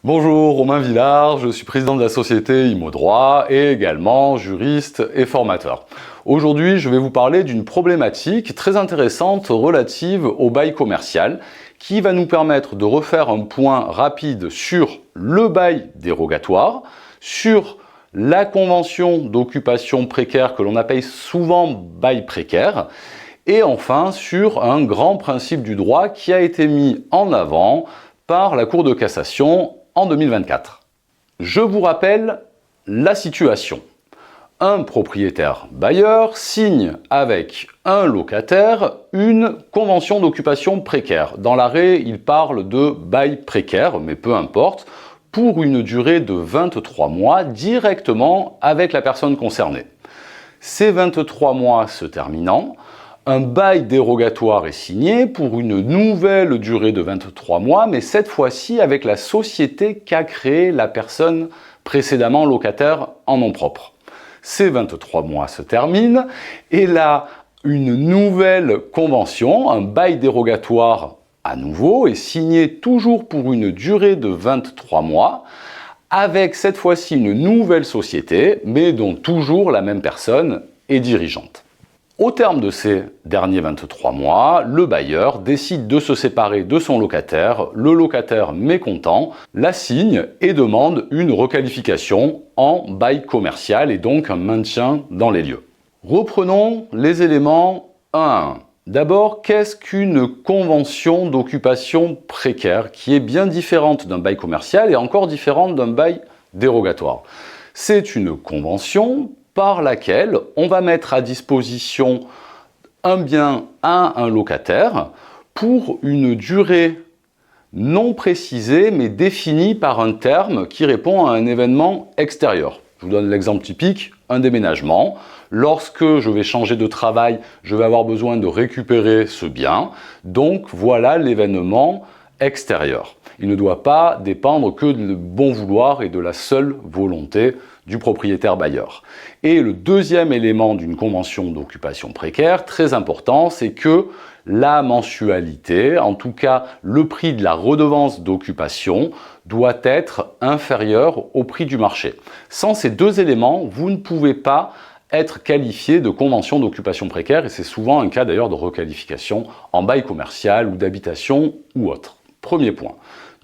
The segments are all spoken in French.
Bonjour, Romain Villard, je suis président de la société ImoDroit et également juriste et formateur. Aujourd'hui, je vais vous parler d'une problématique très intéressante relative au bail commercial qui va nous permettre de refaire un point rapide sur le bail dérogatoire, sur la convention d'occupation précaire que l'on appelle souvent bail précaire, et enfin sur un grand principe du droit qui a été mis en avant par la Cour de cassation en 2024. Je vous rappelle la situation. Un propriétaire bailleur signe avec un locataire une convention d'occupation précaire. Dans l'arrêt, il parle de bail précaire, mais peu importe, pour une durée de 23 mois directement avec la personne concernée. Ces 23 mois se terminant, un bail dérogatoire est signé pour une nouvelle durée de 23 mois, mais cette fois-ci avec la société qu'a créée la personne précédemment locataire en nom propre. Ces 23 mois se terminent et là, une nouvelle convention, un bail dérogatoire à nouveau, est signé toujours pour une durée de 23 mois, avec cette fois-ci une nouvelle société, mais dont toujours la même personne est dirigeante. Au terme de ces derniers 23 mois, le bailleur décide de se séparer de son locataire. Le locataire mécontent la signe et demande une requalification en bail commercial et donc un maintien dans les lieux. Reprenons les éléments un à un. D'abord, qu'est-ce qu'une convention d'occupation précaire qui est bien différente d'un bail commercial et encore différente d'un bail dérogatoire? C'est une convention par laquelle on va mettre à disposition un bien à un locataire pour une durée non précisée mais définie par un terme qui répond à un événement extérieur. Je vous donne l'exemple typique, un déménagement. Lorsque je vais changer de travail, je vais avoir besoin de récupérer ce bien. Donc voilà l'événement extérieur. Il ne doit pas dépendre que du bon vouloir et de la seule volonté du propriétaire bailleur. Et le deuxième élément d'une convention d'occupation précaire, très important, c'est que la mensualité, en tout cas le prix de la redevance d'occupation, doit être inférieur au prix du marché. Sans ces deux éléments, vous ne pouvez pas être qualifié de convention d'occupation précaire et c'est souvent un cas d'ailleurs de requalification en bail commercial ou d'habitation ou autre. Premier point.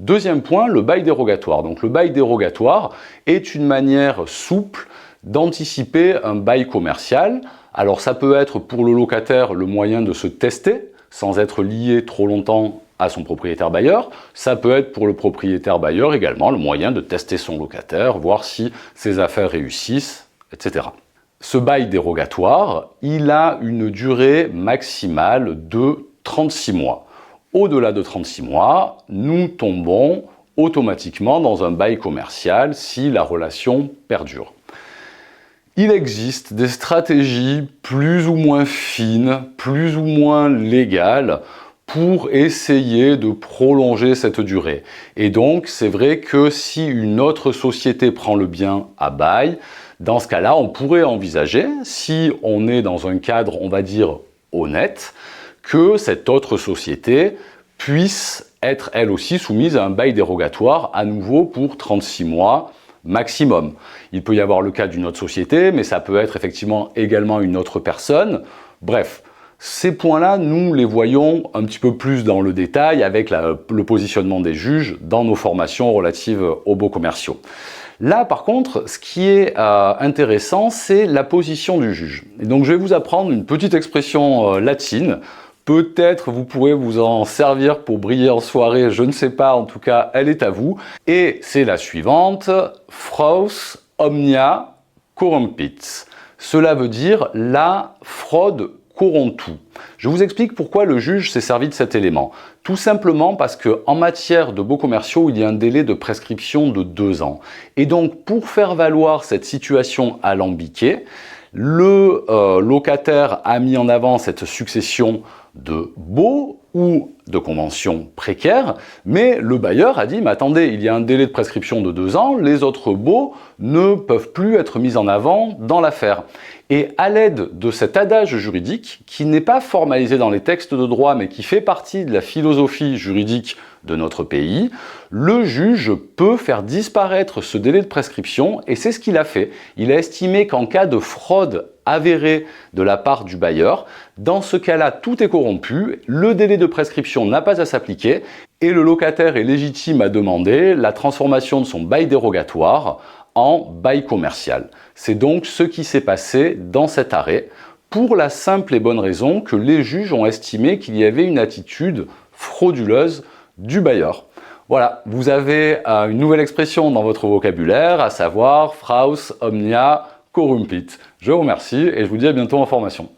Deuxième point, le bail dérogatoire. Donc le bail dérogatoire est une manière souple d'anticiper un bail commercial. Alors ça peut être pour le locataire le moyen de se tester sans être lié trop longtemps à son propriétaire bailleur. Ça peut être pour le propriétaire bailleur également le moyen de tester son locataire, voir si ses affaires réussissent, etc. Ce bail dérogatoire, il a une durée maximale de 36 mois. Au-delà de 36 mois, nous tombons automatiquement dans un bail commercial si la relation perdure. Il existe des stratégies plus ou moins fines, plus ou moins légales pour essayer de prolonger cette durée. Et donc, c'est vrai que si une autre société prend le bien à bail, dans ce cas-là, on pourrait envisager, si on est dans un cadre, on va dire, honnête, que cette autre société puisse être elle aussi soumise à un bail dérogatoire à nouveau pour 36 mois maximum. Il peut y avoir le cas d'une autre société, mais ça peut être effectivement également une autre personne. Bref, ces points-là, nous les voyons un petit peu plus dans le détail avec le positionnement des juges dans nos formations relatives aux baux commerciaux. Là, par contre, ce qui est intéressant, c'est la position du juge. Et donc, je vais vous apprendre une petite expression latine. Peut-être vous pourrez vous en servir pour briller en soirée, je ne sais pas, en tout cas, elle est à vous. Et c'est la suivante, fraus omnia corrompit. Cela veut dire la fraude corrompt tout. Je vous explique pourquoi le juge s'est servi de cet élément. Tout simplement parce qu'en matière de baux commerciaux, il y a un délai de prescription de 2 ans. Et donc, pour faire valoir cette situation alambiquée, le locataire a mis en avant cette succession de baux ou de conventions précaires, mais le bailleur a dit, mais attendez, il y a un délai de prescription de 2 ans, les autres baux ne peuvent plus être mis en avant dans l'affaire. Et à l'aide de cet adage juridique, qui n'est pas formalisé dans les textes de droit, mais qui fait partie de la philosophie juridique de notre pays, le juge peut faire disparaître ce délai de prescription, et c'est ce qu'il a fait. Il a estimé qu'en cas de fraude avérée de la part du bailleur, dans ce cas-là, tout est corrompu, le délai de prescription n'a pas à s'appliquer, et le locataire est légitime à demander la transformation de son bail dérogatoire en bail commercial. C'est donc ce qui s'est passé dans cet arrêt, pour la simple et bonne raison que les juges ont estimé qu'il y avait une attitude frauduleuse du bailleur. Voilà, vous avez une nouvelle expression dans votre vocabulaire, à savoir Fraus omnia corrumpit. Je vous remercie et je vous dis à bientôt en formation.